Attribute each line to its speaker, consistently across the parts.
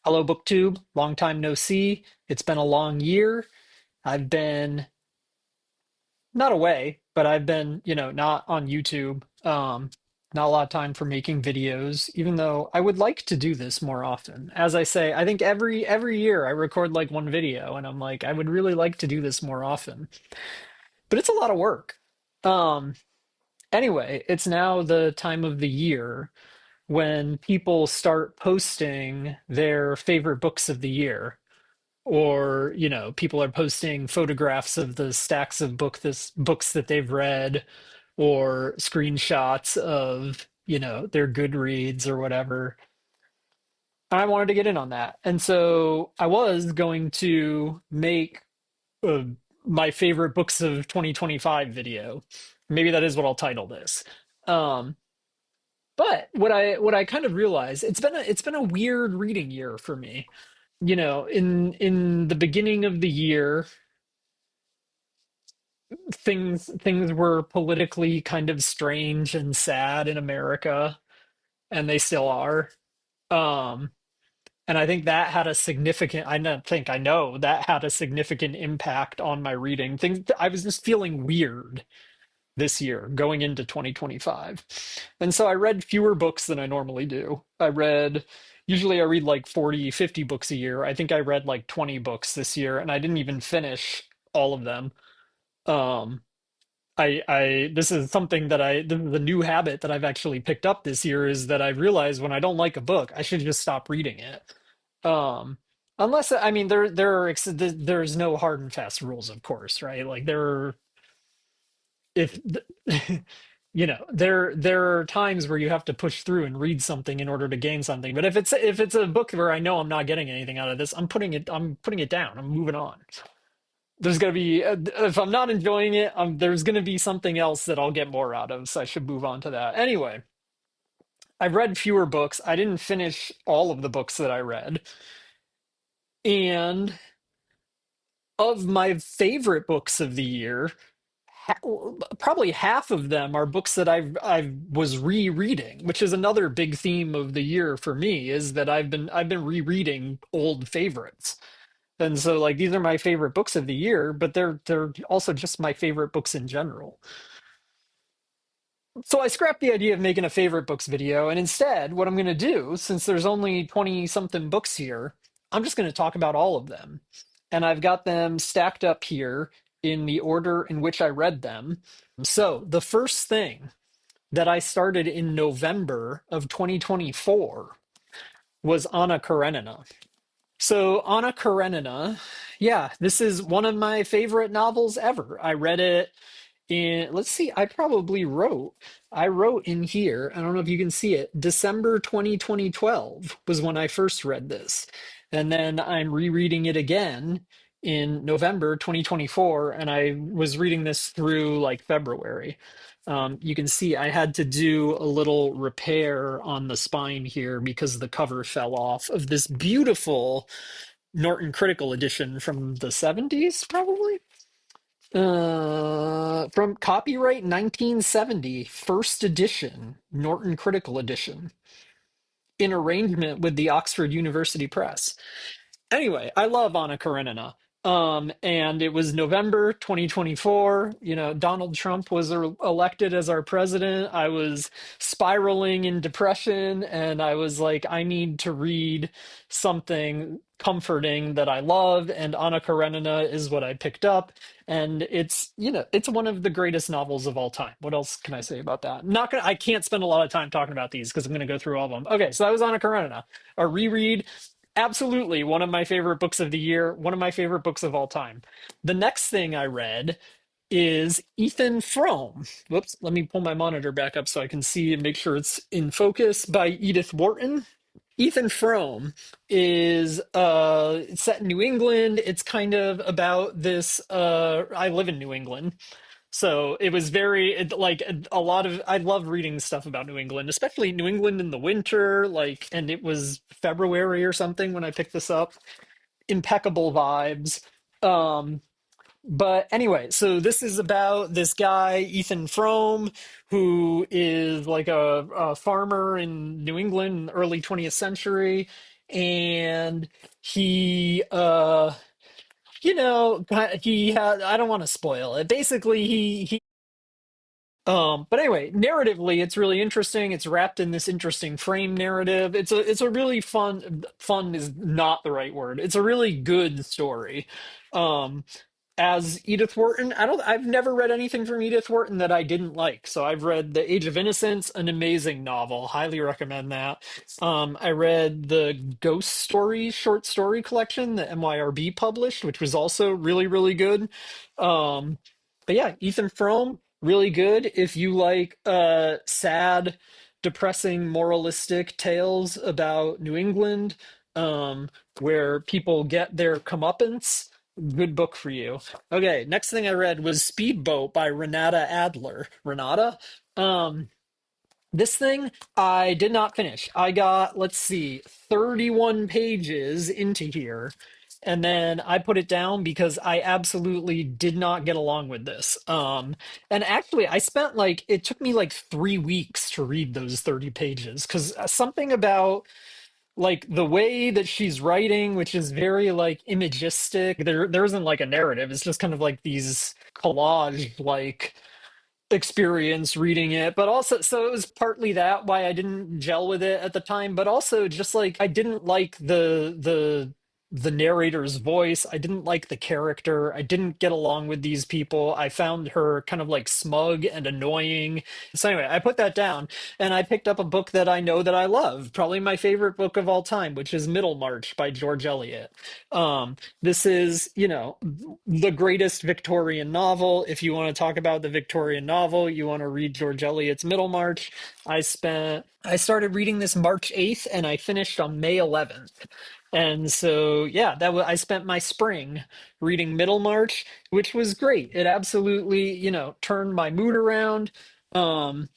Speaker 1: Hello, BookTube. Long time no see. It's been a long year. I've been not away, but I've been, not on YouTube. Not a lot of time for making videos, even though I would like to do this more often. As I say, I think every year I record like one video, and I'm like, I would really like to do this more often, but it's a lot of work. Um, anyway, it's now the time of the year when people start posting their favorite books of the year, or people are posting photographs of the stacks of books that they've read, or screenshots of their Goodreads or whatever. I wanted to get in on that, and so I was going to make uh, my favorite books of 2025 video. Maybe that is what I'll title this. um but what I kind of realized, it's been a weird reading year for me. In the beginning of the year, things were politically kind of strange and sad in America, and they still are. Um, and I think that had a significant, I don't think, I know that had a significant impact on my reading. I was just feeling weird this year going into 2025. And so I read fewer books than I normally do. Usually I read like 40, 50 books a year. I think I read like 20 books this year, and I didn't even finish all of them. Um, this is something that the new habit that I've actually picked up this year is that I realize when I don't like a book, I should just stop reading it. Um, unless, I mean, there's no hard and fast rules, of course, right? Like if there are times where you have to push through and read something in order to gain something. But if it's a book where I know I'm not getting anything out of this, I'm putting it down. I'm moving on. There's going to be, if I'm not enjoying it, there's going to be something else that I'll get more out of, so I should move on to that. Anyway, I've read fewer books. I didn't finish all of the books that I read. And of my favorite books of the year, probably half of them are books that I was rereading, which is another big theme of the year for me, is that I've been rereading old favorites. And so, like, these are my favorite books of the year, but they're also just my favorite books in general. So I scrapped the idea of making a favorite books video, and instead, what I'm going to do, since there's only 20 something books here, I'm just going to talk about all of them. And I've got them stacked up here in the order in which I read them. So the first thing that I started in November of 2024 was Anna Karenina. So Anna Karenina, yeah, this is one of my favorite novels ever. I read it in, let's see, I wrote in here, I don't know if you can see it, December 2012 was when I first read this. And then I'm rereading it again in November 2024, and I was reading this through like February. You can see I had to do a little repair on the spine here because the cover fell off of this beautiful Norton Critical edition from the 70s, probably. From copyright 1970, first edition, Norton Critical Edition, in arrangement with the Oxford University Press. Anyway, I love Anna Karenina. And it was November 2024. Donald Trump was elected as our president. I was spiraling in depression, and I was like, I need to read something comforting that I love, and Anna Karenina is what I picked up. And it's one of the greatest novels of all time. What else can I say about that? I can't spend a lot of time talking about these because I'm gonna go through all of them. Okay, so that was Anna Karenina, a reread. Absolutely one of my favorite books of the year, one of my favorite books of all time. The next thing I read is Ethan Frome. Whoops, let me pull my monitor back up so I can see and make sure it's in focus, by Edith Wharton. Ethan Frome is set in New England. It's kind of about this. I live in New England, so it was like a lot of, I love reading stuff about New England, especially New England in the winter, like, and it was February or something when I picked this up. Impeccable vibes. Um, but anyway, so this is about this guy, Ethan Frome, who is like a farmer in New England in the early 20th century. and he he had, I don't want to spoil it. Basically, he but anyway, narratively, it's really interesting. It's wrapped in this interesting frame narrative. It's a really fun is not the right word. It's a really good story. Um, as Edith Wharton. I've never read anything from Edith Wharton that I didn't like. So I've read The Age of Innocence, an amazing novel. Highly recommend that. I read the Ghost Stories short story collection that MYRB published, which was also really, really good. Um, but yeah, Ethan Frome, really good. If you like sad, depressing, moralistic tales about New England, um, where people get their comeuppance, good book for you. Okay, next thing I read was Speedboat by Renata Adler. Renata? Um, this thing I did not finish. I got, let's see, 31 pages into here, and then I put it down because I absolutely did not get along with this. And actually, I spent like, it took me like 3 weeks to read those 30 pages because something about like the way that she's writing, which is very like imagistic. There isn't like a narrative. It's just kind of like these collage like experience reading it, but also so it was partly that why I didn't gel with it at the time, but also just like I didn't like the narrator's voice. I didn't like the character. I didn't get along with these people. I found her kind of like smug and annoying. So anyway, I put that down and I picked up a book that I know that I love, probably my favorite book of all time, which is Middlemarch by George Eliot. This is, the greatest Victorian novel. If you want to talk about the Victorian novel, you want to read George Eliot's Middlemarch. I started reading this March 8th and I finished on May 11th. And so, yeah, I spent my spring reading Middlemarch, which was great. It absolutely, turned my mood around. Um,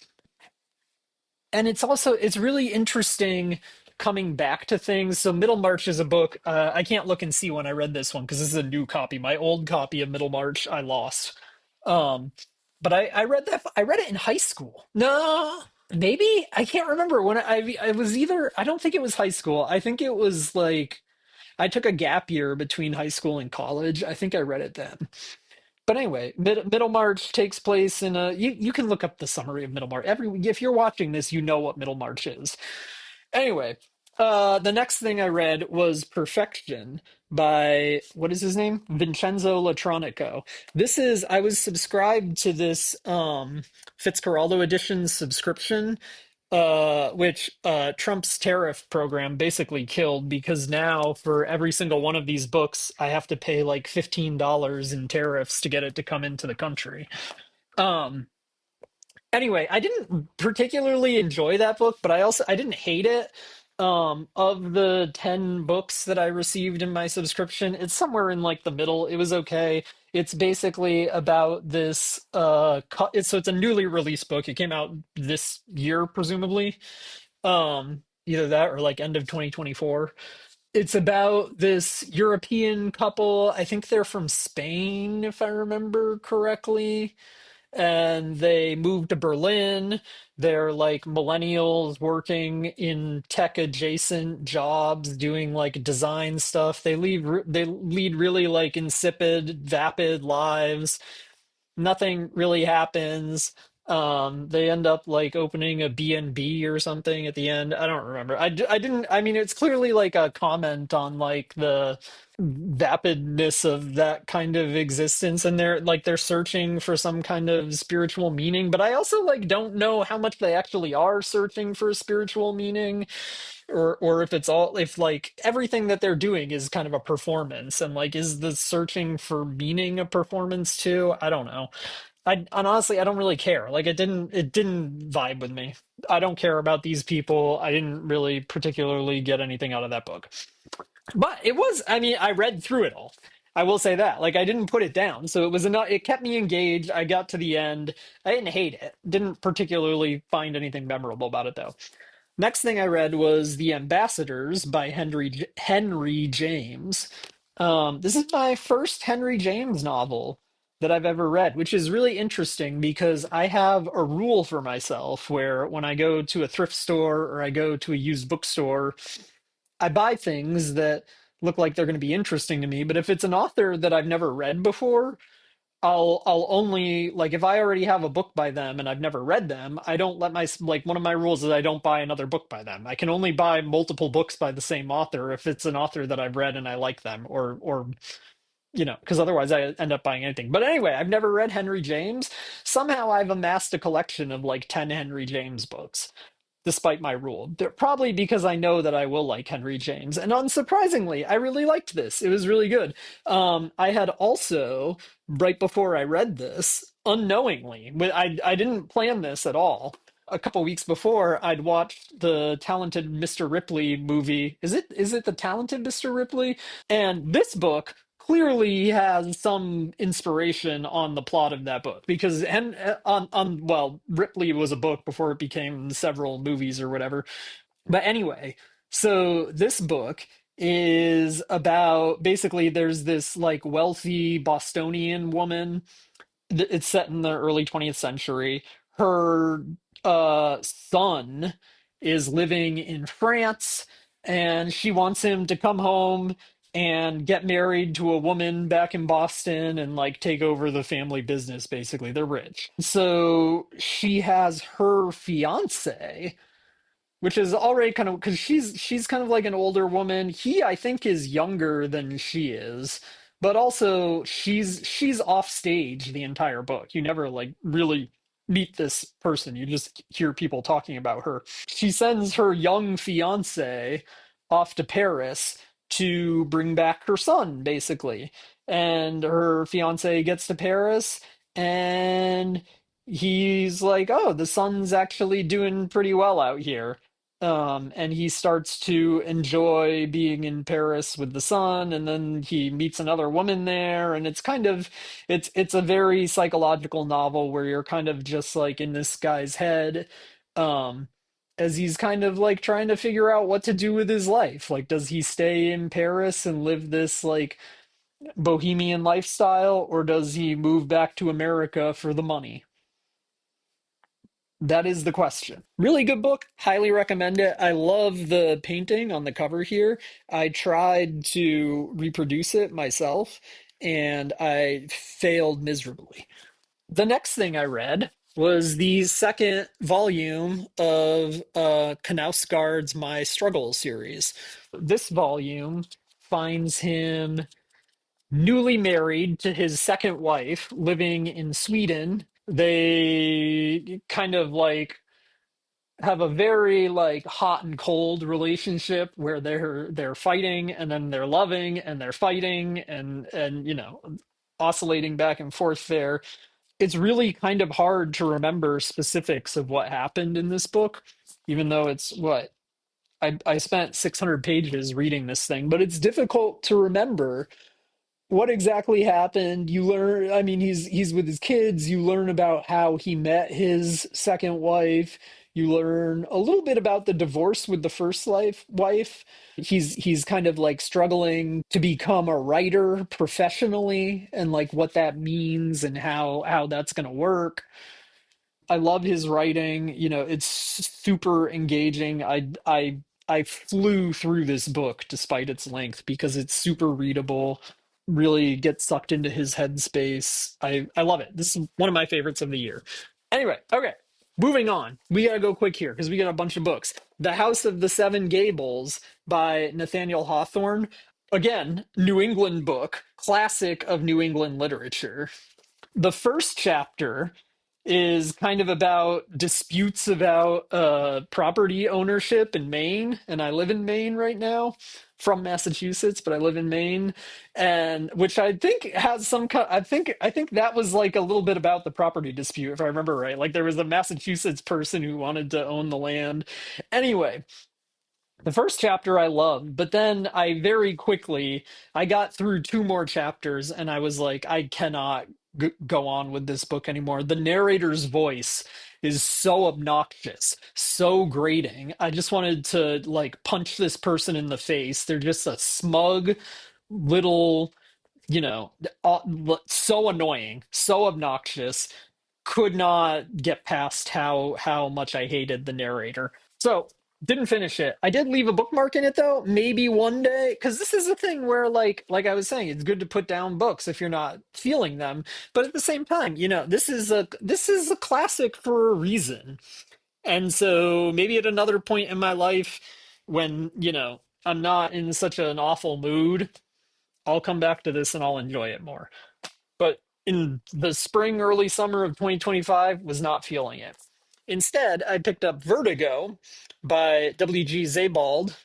Speaker 1: and it's really interesting coming back to things. So Middlemarch is a book. I can't look and see when I read this one because this is a new copy. My old copy of Middlemarch I lost. Um, but I read that. I read it in high school. No, maybe I can't remember when I was either. I don't think it was high school. I think it was like I took a gap year between high school and college. I think I read it then. But anyway, Middlemarch takes place in a. You can look up the summary of Middlemarch. If you're watching this, you know what Middlemarch is. Anyway, the next thing I read was Perfection by what is his name? Vincenzo Latronico. I was subscribed to this Fitzcarraldo edition subscription, which Trump's tariff program basically killed because now for every single one of these books, I have to pay like $15 in tariffs to get it to come into the country. Um, anyway, I didn't particularly enjoy that book, but I didn't hate it. Of the 10 books that I received in my subscription, it's somewhere in like the middle. It was okay. It's basically about this it's a newly released book. It came out this year presumably. Either that or like end of 2024. It's about this European couple. I think they're from Spain if I remember correctly, and they moved to Berlin. They're like millennials working in tech adjacent jobs, doing like design stuff. They lead really like insipid, vapid lives. Nothing really happens. They end up like opening a B&B or something at the end. I don't remember. I didn't, I mean, it's clearly like a comment on like the vapidness of that kind of existence. And they're searching for some kind of spiritual meaning. But I also like don't know how much they actually are searching for spiritual meaning, or if like everything that they're doing is kind of a performance, and like is the searching for meaning a performance too? I don't know. And honestly, I don't really care. Like it didn't vibe with me. I don't care about these people. I didn't really particularly get anything out of that book. But I mean, I read through it all. I will say that. Like I didn't put it down. So it was enough, it kept me engaged. I got to the end. I didn't hate it. Didn't particularly find anything memorable about it though. Next thing I read was The Ambassadors by Henry James. This is my first Henry James novel that I've ever read, which is really interesting because I have a rule for myself where when I go to a thrift store or I go to a used bookstore, I buy things that look like they're going to be interesting to me, but if it's an author that I've never read before, I'll only like if I already have a book by them and I've never read them, I don't let my like one of my rules is I don't buy another book by them. I can only buy multiple books by the same author if it's an author that I've read and I like them or because otherwise I end up buying anything. But anyway, I've never read Henry James. Somehow I've amassed a collection of like 10 Henry James books despite my rule. Probably because I know that I will like Henry James. And unsurprisingly, I really liked this. It was really good. I had also, right before I read this, unknowingly, I didn't plan this at all. A couple weeks before, I'd watched the Talented Mr. Ripley movie. Is it the Talented Mr. Ripley? And this book clearly has some inspiration on the plot of that book because well, Ripley was a book before it became several movies or whatever. But anyway, so this book is about basically there's this like wealthy Bostonian woman. It's set in the early 20th century. Her son is living in France, and she wants him to come home and get married to a woman back in Boston and like take over the family business. Basically, they're rich. So she has her fiance, which is already kind of because she's kind of like an older woman. He, I think, is younger than she is, but also she's off stage the entire book. You never like really meet this person. You just hear people talking about her. She sends her young fiance off to Paris to bring back her son, basically. And her fiance gets to Paris and he's like, "Oh, the son's actually doing pretty well out here." And he starts to enjoy being in Paris with the son, and then he meets another woman there, and it's a very psychological novel where you're kind of just like in this guy's head, um, as he's kind of like trying to figure out what to do with his life. Like, does he stay in Paris and live this like bohemian lifestyle, or does he move back to America for the money? That is the question. Really good book. Highly recommend it. I love the painting on the cover here. I tried to reproduce it myself and I failed miserably. The next thing I read was the second volume of Knausgaard's My Struggle series. This volume finds him newly married to his second wife, living in Sweden. They kind of like have a very like hot and cold relationship where they're fighting and then they're loving and they're fighting and oscillating back and forth there. It's really kind of hard to remember specifics of what happened in this book, even though it's what I spent 600 pages reading this thing, but it's difficult to remember what exactly happened. You learn, I mean, he's with his kids. You learn about how he met his second wife. You learn a little bit about the divorce with the first wife. He's kind of like struggling to become a writer professionally and like what that means and how that's going to work. I love his writing. It's super engaging. I flew through this book despite its length because it's super readable. Really get sucked into his headspace. I love it. This is one of my favorites of the year. Anyway, okay. Moving on. We gotta go quick here because we got a bunch of books. The House of the Seven Gables by Nathaniel Hawthorne. Again, New England book, classic of New England literature. The first chapter is kind of about disputes about property ownership in Maine, and I live in Maine right now, from Massachusetts, but I live in Maine, and which I think has some kind. I think that was like a little bit about the property dispute, if I remember right. Like there was a Massachusetts person who wanted to own the land. Anyway, the first chapter I loved, but then I got through two more chapters and I was like, I cannot go on with this book anymore. The narrator's voice is so obnoxious, so grating. I just wanted to like punch this person in the face. They're just a smug little, you know, uh, so annoying, so obnoxious. Could not get past how much I hated the narrator. So Didn't finish it. I did leave a bookmark in it though. Maybe one day, because this is a thing where, like I was saying, it's good to put down books if you're not feeling them. But at the same time, this is a classic for a reason. And so maybe at another point in my life, when I'm not in such an awful mood, I'll come back to this and I'll enjoy it more. But in the spring, early summer of 2025, was not feeling it. Instead, I picked up Vertigo by W.G. Sebald,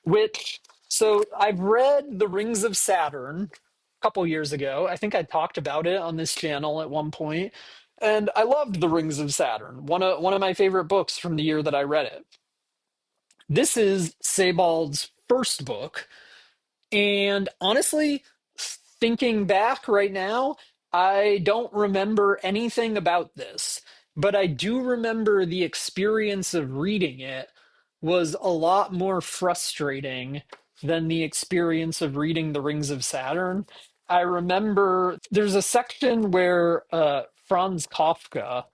Speaker 1: which, so I've read The Rings of Saturn a couple years ago. I think I talked about it on this channel at one point, and I loved The Rings of Saturn, one of my favorite books from the year that I read it. This is Sebald's first book, and honestly, thinking back right now, I don't remember anything about this, but I do remember the experience of reading it was a lot more frustrating than the experience of reading The Rings of Saturn. I remember there's a section where Franz Kafka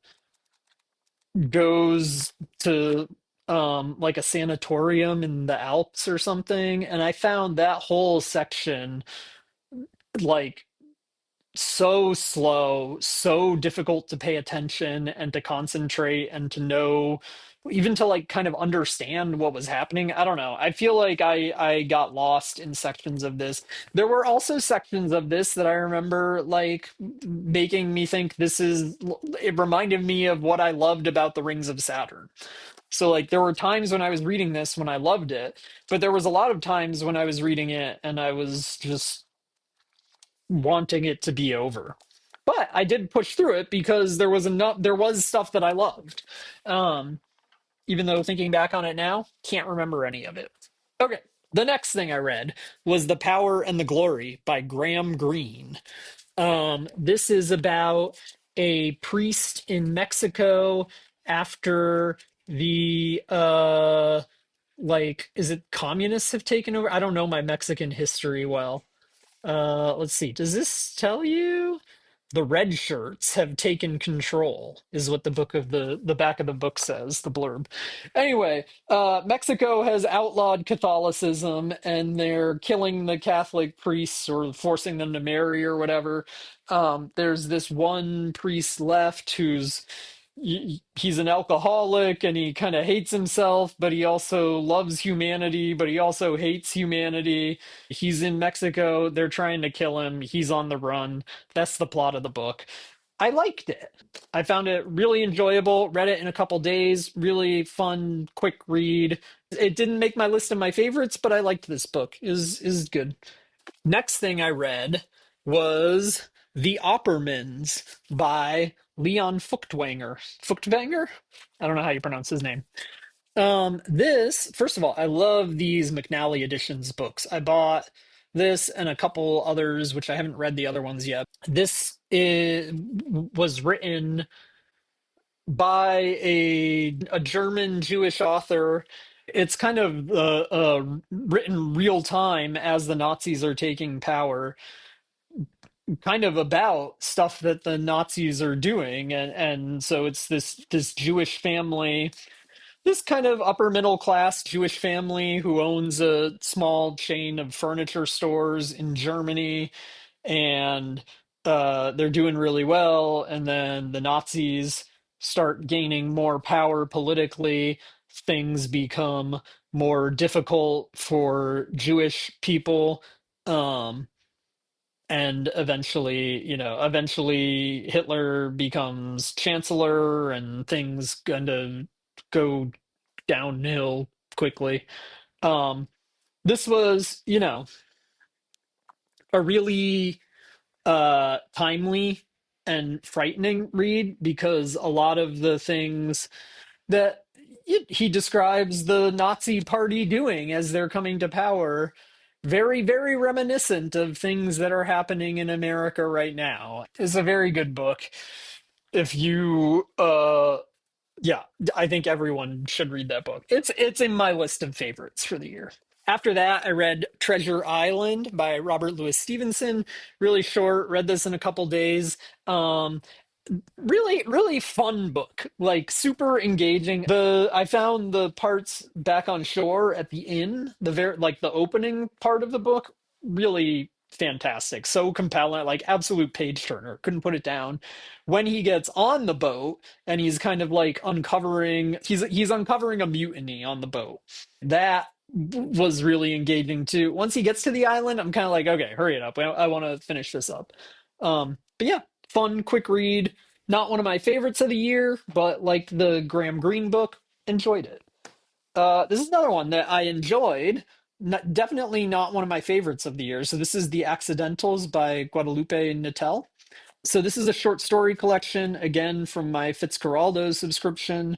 Speaker 1: goes to like a sanatorium in the Alps or something, and I found that whole section like so slow, so difficult to pay attention and to concentrate and to know, even to like kind of understand what was happening. I don't know. I feel like I got lost in sections of this. There were also sections of this that I remember like making me think it reminded me of what I loved about the Rings of Saturn. So like there were times when I was reading this when I loved it, but there was a lot of times when I was reading it and I was just wanting it to be over. But I did push through it because there was stuff that I loved. Um, Even though thinking back on it now, can't remember any of it. Okay. The next thing I read was The Power and the Glory by Graham Greene. This is about a priest in Mexico after the is it communists have taken over? I don't know my Mexican history well. Let's see. Does this tell you? The red shirts have taken control, is what the back of the book says, the blurb. Anyway, Mexico has outlawed Catholicism and they're killing the Catholic priests or forcing them to marry or whatever. There's this one priest left he's an alcoholic and he kind of hates himself, but he also loves humanity, but he also hates humanity. He's in Mexico. They're trying to kill him. He's on the run. That's the plot of the book. I liked it. I found it really enjoyable. Read it in a couple days. Really fun, quick read. It didn't make my list of my favorites, but I liked this book. Is good. Next thing I read was The Oppermanns by Leon Feuchtwanger. Feuchtwanger? I don't know how you pronounce his name. This, first of all, I love these McNally editions books. I bought this and a couple others, which I haven't read the other ones yet. Was written by a German Jewish author. It's kind of written real time as the Nazis are taking power, kind of about stuff that the Nazis are doing, and so it's this Jewish family, this kind of upper middle class Jewish family who owns a small chain of furniture stores in Germany, and they're doing really well, and then the Nazis start gaining more power politically. Things become more difficult for Jewish people. Um, and eventually Hitler becomes chancellor and things kind of go downhill quickly. um this was a really timely and frightening read, because a lot of the things that he describes the Nazi party doing as they're coming to power, very, very reminiscent of things that are happening in America right now. It's a very good book. If you, yeah, I think everyone should read that book. It's in my list of favorites for the year. After that, I read Treasure Island by Robert Louis Stevenson. Really short. Read this in a couple days. Really, really fun book. Like super engaging. The I found the parts back on shore at the inn, like the opening part of the book, really fantastic. So compelling, like absolute page turner. Couldn't put it down. When he gets on the boat and he's kind of like he's uncovering a mutiny on the boat. That was really engaging too. Once he gets to the island, I'm kind of like, okay, hurry it up. I want to finish this up. But yeah, fun, quick read. Not one of my favorites of the year, but like the Graham Greene book, enjoyed it. This is another one that I enjoyed. Definitely not one of my favorites of the year. So this is The Accidentals by Guadalupe and Nettel. So this is a short story collection, again from my Fitzcarraldo subscription.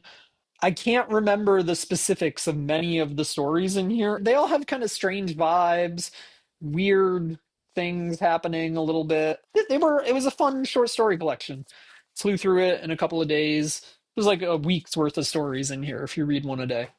Speaker 1: I can't remember the specifics of many of the stories in here. They all have kind of strange vibes, weird things happening a little bit. It was a fun short story collection. Flew through it in a couple of days. There's like a week's worth of stories in here if you read one a day.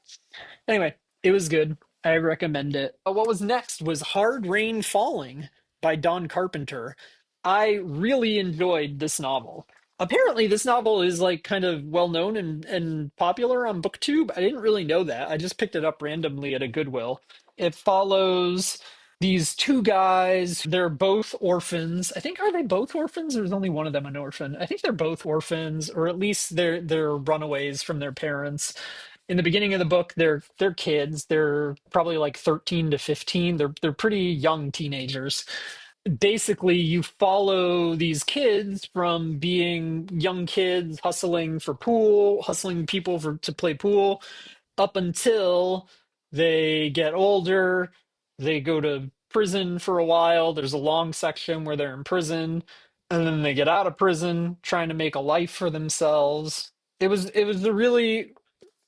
Speaker 1: Anyway, it was good. I recommend it. What was next was Hard Rain Falling by Don Carpenter. I really enjoyed this novel. Apparently, this novel is like kind of well known and popular on BookTube. I didn't really know that. I just picked it up randomly at a Goodwill. It follows these two guys. They're both orphans. I think are they both orphans? There's only one of them an orphan. I think they're both orphans, or at least they're runaways from their parents. In the beginning of the book, they're kids. They're probably like 13 to 15. They're pretty young teenagers. Basically, you follow these kids from being young kids hustling for pool, hustling people to play pool, up until they get older. They go to prison for a while. There's a long section where they're in prison, and then they get out of prison, trying to make a life for themselves. It was a really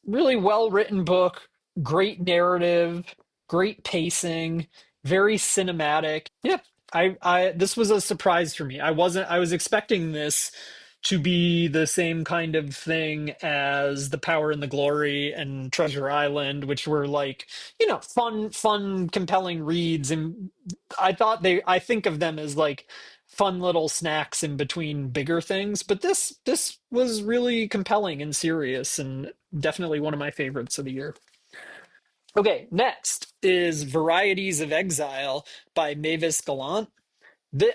Speaker 1: well written book, great narrative, great pacing, very cinematic. Yeah, I this was a surprise for me. I was expecting this to be the same kind of thing as The Power and the Glory and Treasure Island, which were like, fun, compelling reads. And I think of them as like fun little snacks in between bigger things. But this was really compelling and serious and definitely one of my favorites of the year. Okay, next is Varieties of Exile by Mavis Gallant.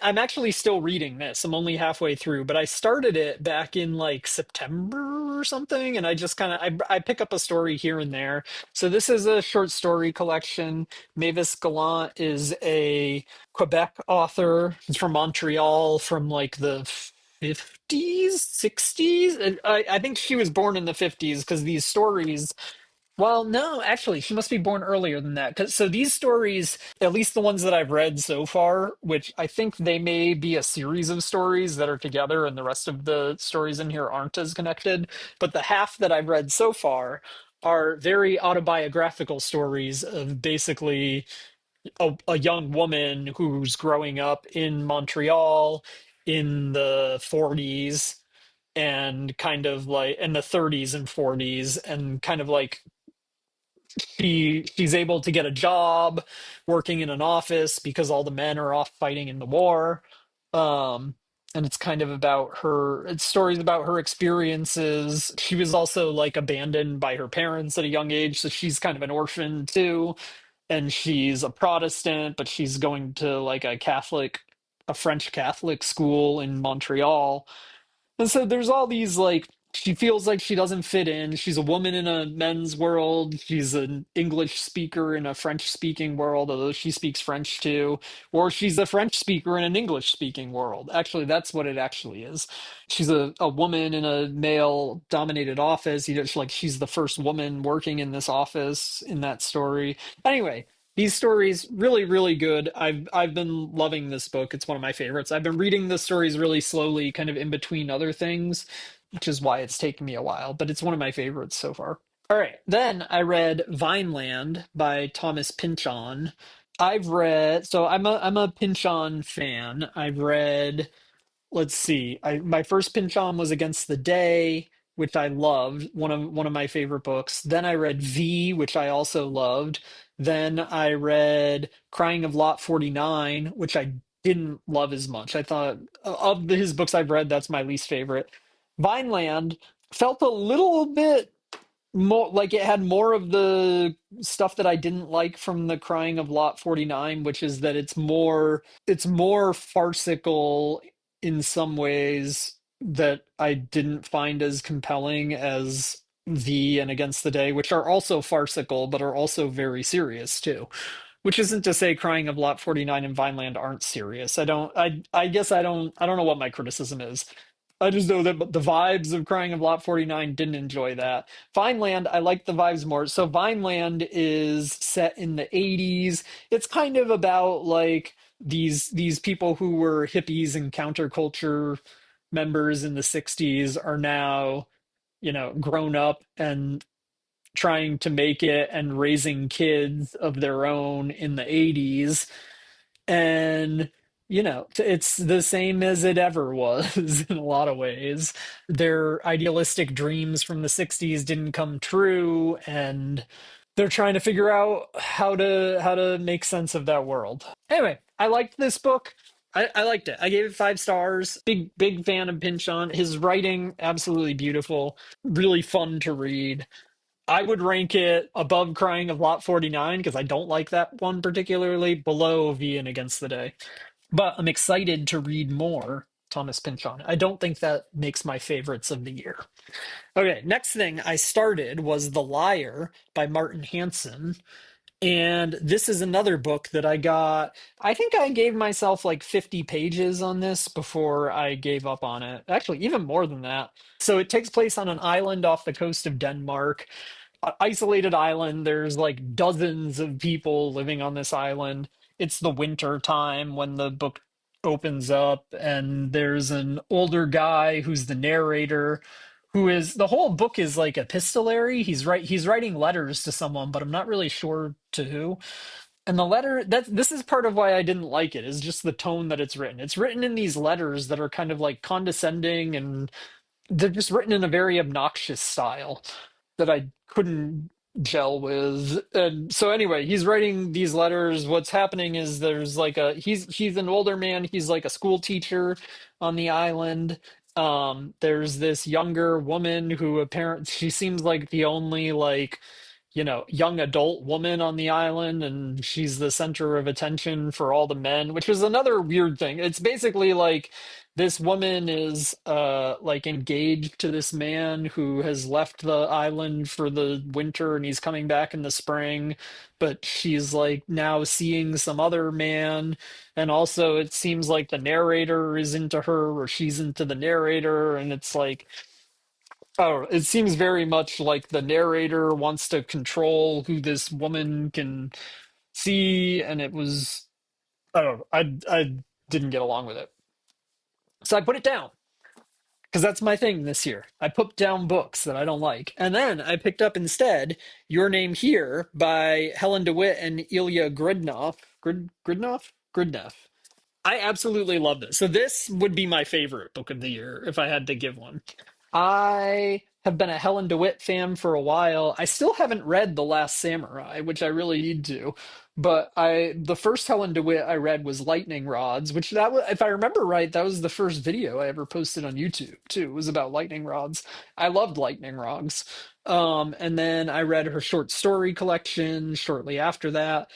Speaker 1: I'm actually still reading this. I'm only halfway through, but I started it back in like September or something, and I just kind of I pick up a story here and there. So this is a short story collection. Mavis Gallant is a Quebec author. She's from Montreal from like the 50s, 60s. And I think she was born in the 50s because these stories well, no, actually, she must be born earlier than that. So these stories, at least the ones that I've read so far, which I think they may be a series of stories that are together, and the rest of the stories in here aren't as connected. But the half that I've read so far are very autobiographical stories of basically a young woman who's growing up in Montreal in the 40s and kind of like in the 30s and 40s and kind of like she's able to get a job working in an office because all the men are off fighting in the war. Um, and it's kind of about it's stories about her experiences. She was also like abandoned by her parents at a young age, so she's kind of an orphan too. And she's a Protestant, but she's going to like a French Catholic school in Montreal. And so there's all these like she feels like she doesn't fit in. She's a woman in a men's world. She's an English speaker in a French speaking world, although she speaks French too. Or she's a French speaker in an English speaking world. Actually, that's what it actually is. She's a woman in a male dominated office. Like she's the first woman working in this office in that story. Anyway, these stories really, really good. I've been loving this book. It's one of my favorites. I've been reading the stories really slowly, kind of in between other things, which is why it's taken me a while, but it's one of my favorites so far. All right, then I read Vineland by Thomas Pynchon. I'm a Pynchon fan. I've read let's see. My first Pynchon was Against the Day, which I loved, one of my favorite books. Then I read V, which I also loved. Then I read Crying of Lot 49, which I didn't love as much. I thought of his books I've read, that's my least favorite. Vineland felt a little bit more like it had more of the stuff that I didn't like from The Crying of Lot 49, which is that it's more farcical in some ways that I didn't find as compelling as V and Against the Day, which are also farcical but are also very serious too. Which isn't to say Crying of Lot 49 and Vineland aren't serious. I guess I don't know what my criticism is. I just know that the vibes of Crying of Lot 49 didn't enjoy that. Vineland, I like the vibes more. So Vineland is set in the 80s. It's kind of about like these people who were hippies and counterculture members in the 60s are now, grown up and trying to make it and raising kids of their own in the 80s. And, it's the same as it ever was in a lot of ways. Their idealistic dreams from the 60s didn't come true, and they're trying to figure out how to make sense of that world. Anyway, I liked this book. I liked it. I gave it 5 stars. Big fan of Pynchon. His writing absolutely beautiful, really fun to read. I would rank it above Crying of Lot 49 because I don't like that one particularly, below V and Against the Day. But I'm excited to read more Thomas Pynchon. I don't think that makes my favorites of the year. Okay, next thing I started was The Liar by Martin Hansen. And this is another book that I got. I think I gave myself like 50 pages on this before I gave up on it. Actually, even more than that. So it takes place on an island off the coast of Denmark, isolated island. There's like dozens of people living on this island. It's the winter time when the book opens up, and there's an older guy who's the narrator, who is the whole book is like epistolary. He's writing letters to someone, but I'm not really sure to who. And the letter that this is part of why I didn't like it is just the tone that it's written. It's written in these letters that are kind of like condescending, and they're just written in a very obnoxious style that I couldn't gel with. And so anyway, he's writing these letters. What's happening is there's like he's an older man, he's like a school teacher on the island. There's this younger woman who apparently she seems like the only like young adult woman on the island, and she's the center of attention for all the men, which is another weird thing. It's basically like this woman is like engaged to this man who has left the island for the winter and he's coming back in the spring, but she's like now seeing some other man. And also it seems like the narrator is into her or she's into the narrator, and it's like, oh, it seems very much like the narrator wants to control who this woman can see, and it was, I don't know, I didn't get along with it. So I put it down because that's my thing this year. I put down books that I don't like. And then I picked up instead Your Name Here by Helen DeWitt and Ilya Gridnoff. Gridnoff. I absolutely love this. So this would be my favorite book of the year if I had to give one. I have been a Helen DeWitt fan for a while. I still haven't read The Last Samurai, which I really need to. But the first Helen DeWitt I read was Lightning Rods, which that was, if I remember right, that was the first video I ever posted on YouTube too. It was about lightning rods. I loved lightning rods. And then I read her short story collection shortly after that.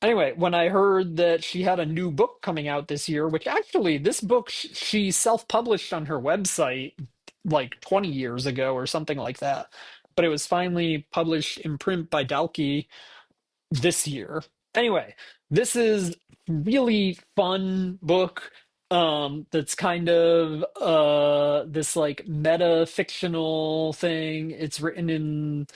Speaker 1: Anyway, when I heard that she had a new book coming out this year, which actually this book she self-published on her website like 20 years ago or something like that, but it was finally published in print by Dalkey this year. Anyway, this is really fun book that's kind of this like meta fictional thing. It's written in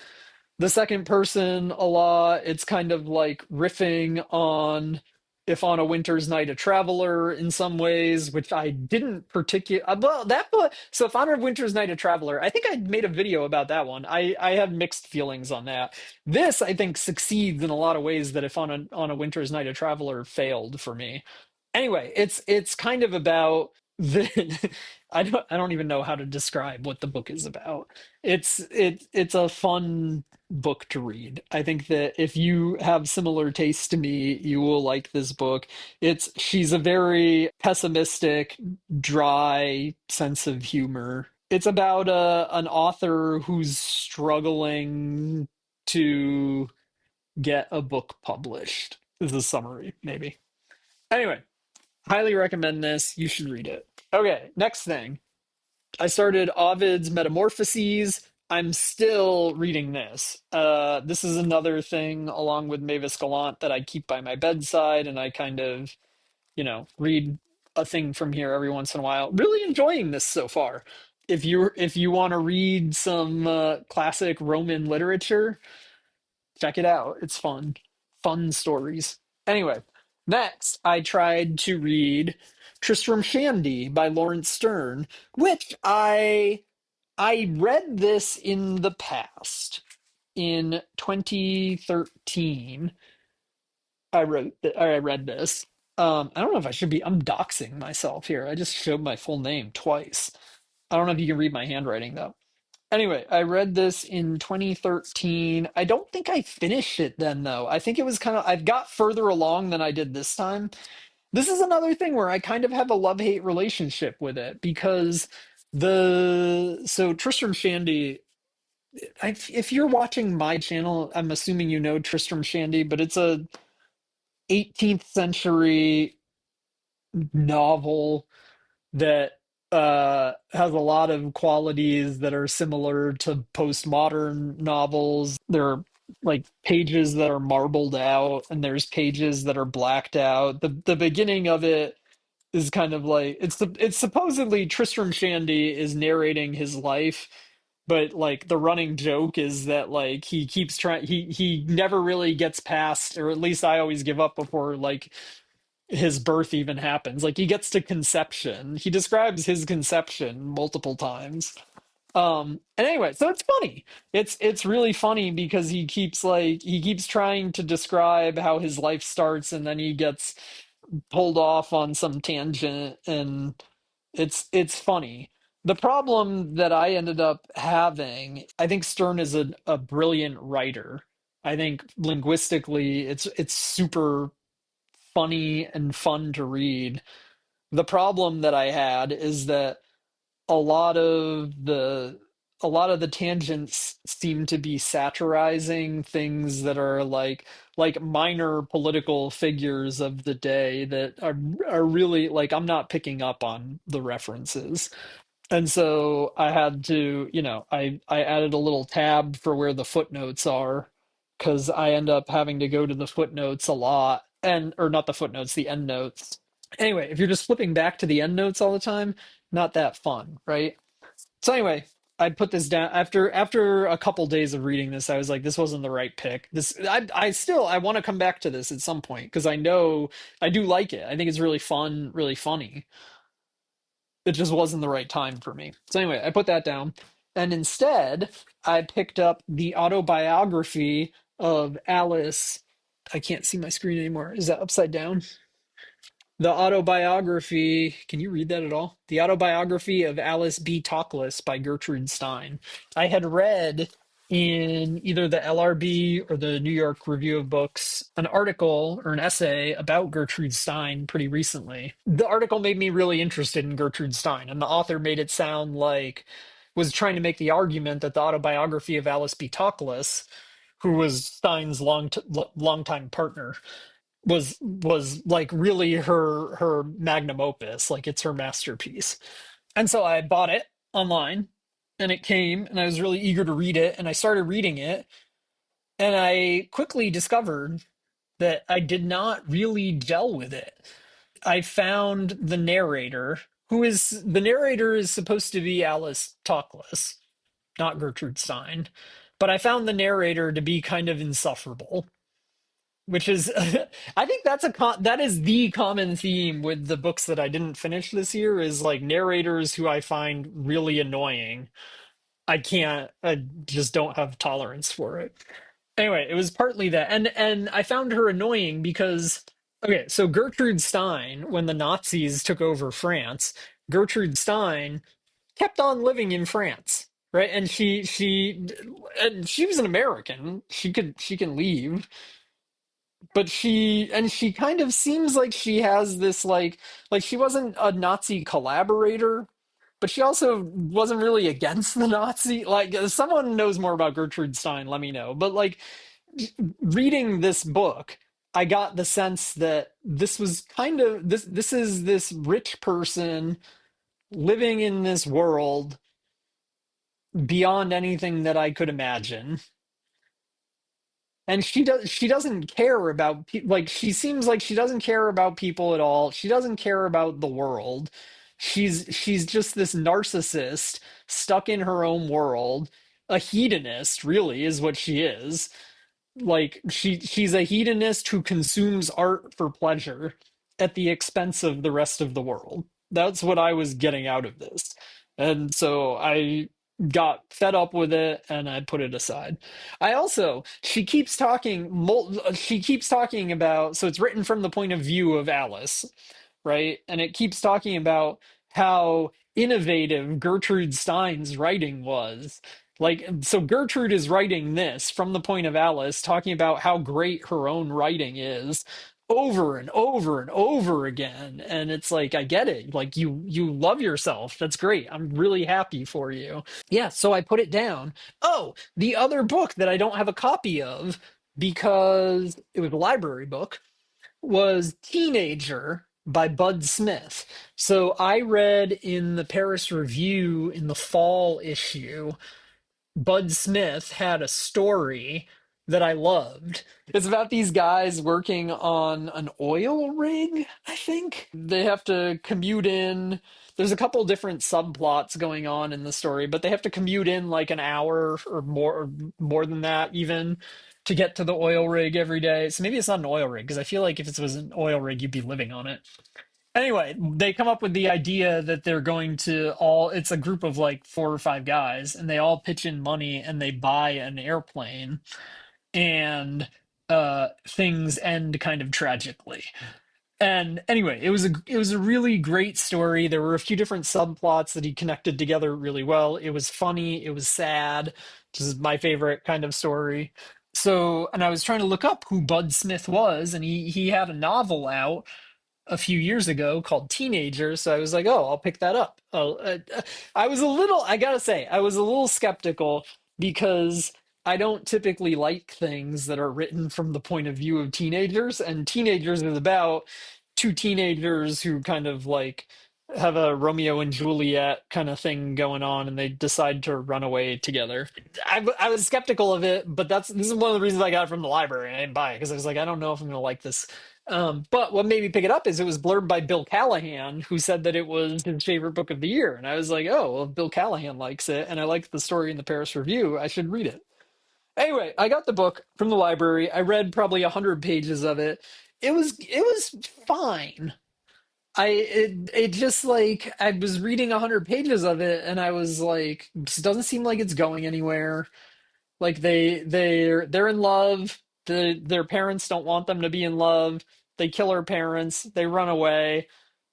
Speaker 1: the second person a lot. It's kind of like riffing on If on a Winter's Night a Traveler in some ways, which I didn't particularly well that book. So If on a Winter's Night a Traveler, I think I made a video about that one. I had mixed feelings on that. This I think succeeds in a lot of ways that If on a Winter's Night a Traveler failed for me. Anyway, it's kind of about the I don't even know how to describe what the book is about. It's a fun book to read. I think that if you have similar tastes to me, you will like this book. She's a very pessimistic, dry sense of humor. It's about an author who's struggling to get a book published. Is the summary, maybe. Anyway, highly recommend this. You should read it. Okay, next thing. I started Ovid's Metamorphoses. I'm still reading this. This is another thing, along with Mavis Gallant, that I keep by my bedside, and I kind of, read a thing from here every once in a while. Really enjoying this so far. If you want to read some classic Roman literature, check it out. It's fun. Fun stories. Anyway, next I tried to read Tristram Shandy by Lawrence Stern, which I read this in the past. In 2013, I read this. I don't know if I should be. I'm doxing myself here. I just showed my full name twice. I don't know if you can read my handwriting though. Anyway, I read this in 2013. I don't think I finished it then, though. I think it was I got further along than I did this time. This is another thing where I kind of have a love-hate relationship with it because so Tristram Shandy, if you're watching my channel, I'm assuming you know Tristram Shandy, but it's a 18th century novel that has a lot of qualities that are similar to postmodern novels. There are like pages that are marbled out, and there's pages that are blacked out. The beginning of it is kind of like it's supposedly Tristram Shandy is narrating his life, but like the running joke is that like he keeps trying he never really gets past, or at least I always give up before like his birth even happens. Like he gets to conception. He describes his conception multiple times. And anyway, so it's funny. It's really funny because he keeps trying to describe how his life starts, and then he gets pulled off on some tangent, and it's funny. The problem that I ended up having, I think Stern is a brilliant writer. I think linguistically it's super funny and fun to read. The problem that I had is that a lot of the a lot of the tangents seem to be satirizing things that are like minor political figures of the day that are really like I'm not picking up on the references. And so I had to, I added a little tab for where the footnotes are because I end up having to go to the footnotes a lot, and or not the footnotes, the end notes. Anyway, if you're just flipping back to the end notes all the time, not that fun, right? So anyway, I put this down after a couple days of reading this. I was like, this wasn't the right pick. I want to come back to this at some point because I know I do like it. I think it's really fun, really funny. It just wasn't the right time for me. So anyway, I put that down. And instead, I picked up the autobiography of Alice. I can't see my screen anymore. Is that upside down? The autobiography, can you read that at all? The autobiography of Alice B. Toklas by Gertrude Stein. I had read in either the LRB or the New York Review of Books an article or an essay about Gertrude Stein pretty recently. The article made me really interested in Gertrude Stein, and the author made it sound like was trying to make the argument that the autobiography of Alice B. Toklas, who was Stein's longtime partner, was like really her magnum opus, like it's her masterpiece. And so I bought it online, and it came, and I was really eager to read it, and I started reading it, and I quickly discovered that I did not really gel with it. I found the narrator, the narrator is supposed to be Alice Toklas, not Gertrude Stein, but I found the narrator to be kind of insufferable, which is I think that is the common theme with the books that I didn't finish this year, is like narrators who I find really annoying. I just don't have tolerance for it. Anyway, it was partly that, and I found her annoying because okay, so Gertrude Stein, when the Nazis took over France, Gertrude Stein kept on living in France, right? And she was an American. She can leave, but she kind of seems like she has this like she wasn't a Nazi collaborator, but she also wasn't really against the Nazi. Like if someone knows more about Gertrude Stein, let me know. But like reading this book, I got the sense that this was kind of this is this rich person living in this world beyond anything that I could imagine. And she doesn't care about like she seems like she doesn't care about people at all. She doesn't care about the world. She's just this narcissist stuck in her own world. A hedonist, really, is what she is. Like she's a hedonist who consumes art for pleasure at the expense of the rest of the world. That's what I was getting out of this. And so I got fed up with it and I put it aside. I also she keeps talking about, so it's written from the point of view of Alice, right? And it keeps talking about how innovative Gertrude Stein's writing was. Like, so Gertrude is writing this from the point of Alice, talking about how great her own writing is over and over and over again. And it's like, I get it. Like you love yourself. That's great. I'm really happy for you. Yeah, so I put it down. Oh, the other book that I don't have a copy of because it was a library book was Teenager by Bud Smith. So I read in the Paris Review in the fall issue, Bud Smith had a story that I loved. It's about these guys working on an oil rig, I think. They have to commute in. There's a couple different subplots going on in the story, but they have to commute in like an hour or more than that even to get to the oil rig every day. So maybe it's not an oil rig because I feel like if it was an oil rig, you'd be living on it. Anyway, they come up with the idea that they're going to all, it's a group of like four or five guys, and they all pitch in money and they buy an airplane, and things end kind of tragically. And anyway, it was a really great story. There were a few different subplots that he connected together really well. It was funny, it was sad, which is my favorite kind of story. So, and I was trying to look up who Bud Smith was, and he had a novel out a few years ago called Teenagers. So I was like, oh, I'll pick that up. I was a little, I gotta say, I was a little skeptical because I don't typically like things that are written from the point of view of teenagers. And Teenagers is about two teenagers who kind of like have a Romeo and Juliet kind of thing going on and they decide to run away together. I was skeptical of it, but this is one of the reasons I got it from the library and I didn't buy it because I was like, I don't know if I'm going to like this. But what made me pick it up is it was blurred by Bill Callahan, who said that it was his favorite book of the year. And I was like, oh, well, if Bill Callahan likes it, and I liked the story in the Paris Review, I should read it. Anyway, I got the book from the library. I read probably 100 pages of it. It was fine. It just like I was reading 100 pages of it, and I was like, this doesn't seem like it's going anywhere. Like they're in love. Their parents don't want them to be in love. They kill her parents. They run away.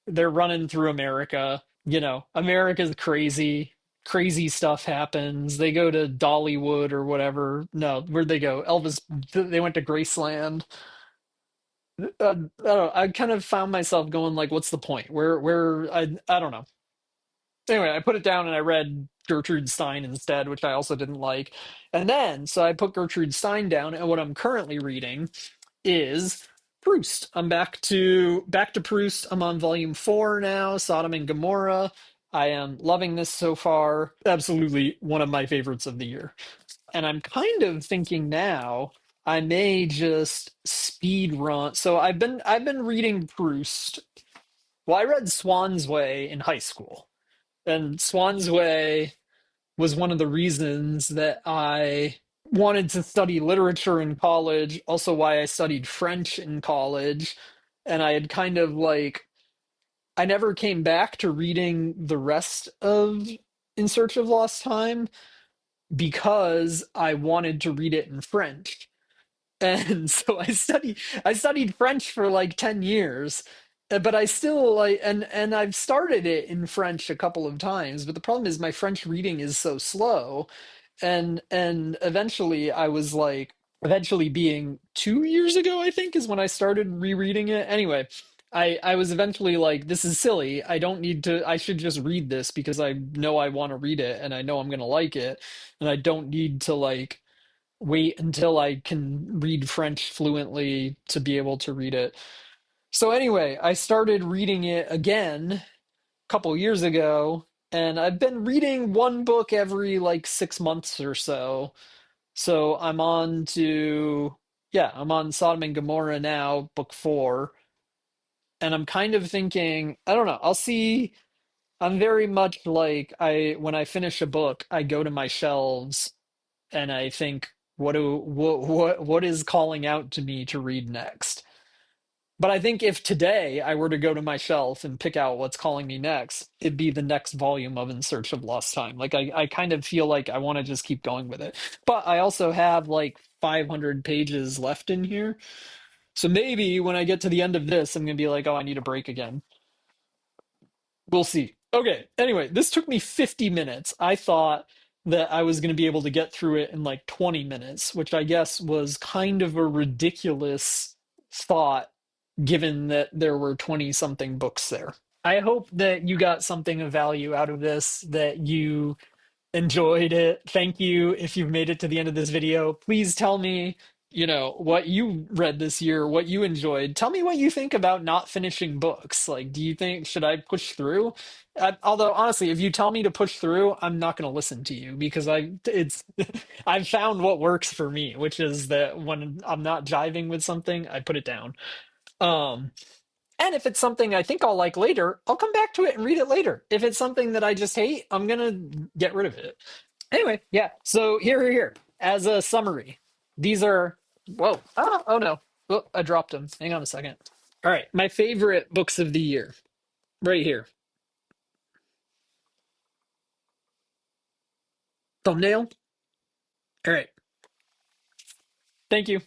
Speaker 1: They're running through America. You know, America's crazy. Crazy stuff happens. They go to Dollywood or whatever. No, where'd they go? Elvis. They went to Graceland. I don't know. I kind of found myself going like, "What's the point? Where? I don't know." Anyway, I put it down and I read Gertrude Stein instead, which I also didn't like. And then, so I put Gertrude Stein down, and what I'm currently reading is Proust. I'm back to Proust. I'm on volume 4 now, Sodom and Gomorrah. I am loving this so far. Absolutely one of my favorites of the year. And I'm kind of thinking now I may just speed run. So I've been reading Proust. Well, I read Swan's Way in high school. And Swan's Way was one of the reasons that I wanted to study literature in college, also why I studied French in college. And I had kind of like, I never came back to reading the rest of In Search of Lost Time because I wanted to read it in French. And so I studied French for like 10 years but I still like, and I've started it in French a couple of times, but the problem is my French reading is so slow, and eventually I was like, eventually being 2 years ago, I think, is when I started rereading it. Anyway, I was eventually like, this is silly. I don't need to. I should just read this because I know I want to read it and I know I'm gonna like it, and I don't need to like wait until I can read French fluently to be able to read it. So anyway, I started reading it again a couple years ago, and I've been reading one book every like 6 months or so. So I'm on Sodom and Gomorrah now, book four, and I'm kind of thinking, I don't know, I'll see. I'm very much like when I finish a book, I go to my shelves and I think, what is calling out to me to read next? But I think if today I were to go to my shelf and pick out what's calling me next, it'd be the next volume of In Search of Lost Time. Like I kind of feel like I want to just keep going with it. But I also have like 500 pages left in here. So maybe when I get to the end of this, I'm gonna be like, oh, I need a break again. We'll see. Okay. Anyway, this took me 50 minutes. I thought that I was going to be able to get through it in like 20 minutes, which I guess was kind of a ridiculous thought given that there were 20 something books there. I hope that you got something of value out of this, that you enjoyed it. Thank you if you've made it to the end of this video. Please tell me, what you read this year, what you enjoyed. Tell me what you think about not finishing books. Like, do you think should I push through? Although honestly, if you tell me to push through, I'm not going to listen to you because it's I've found what works for me, which is that when I'm not jiving with something, I put it down. Um, and if it's something I think I'll like later, I'll come back to it and read it later. If it's something that I just hate, I'm gonna get rid of it. Anyway, yeah. So here. As a summary, these are whoa. Oh no. Oh, I dropped them. Hang on a second. All right, my favorite books of the year, right here. Thumbnail. All right. Thank you.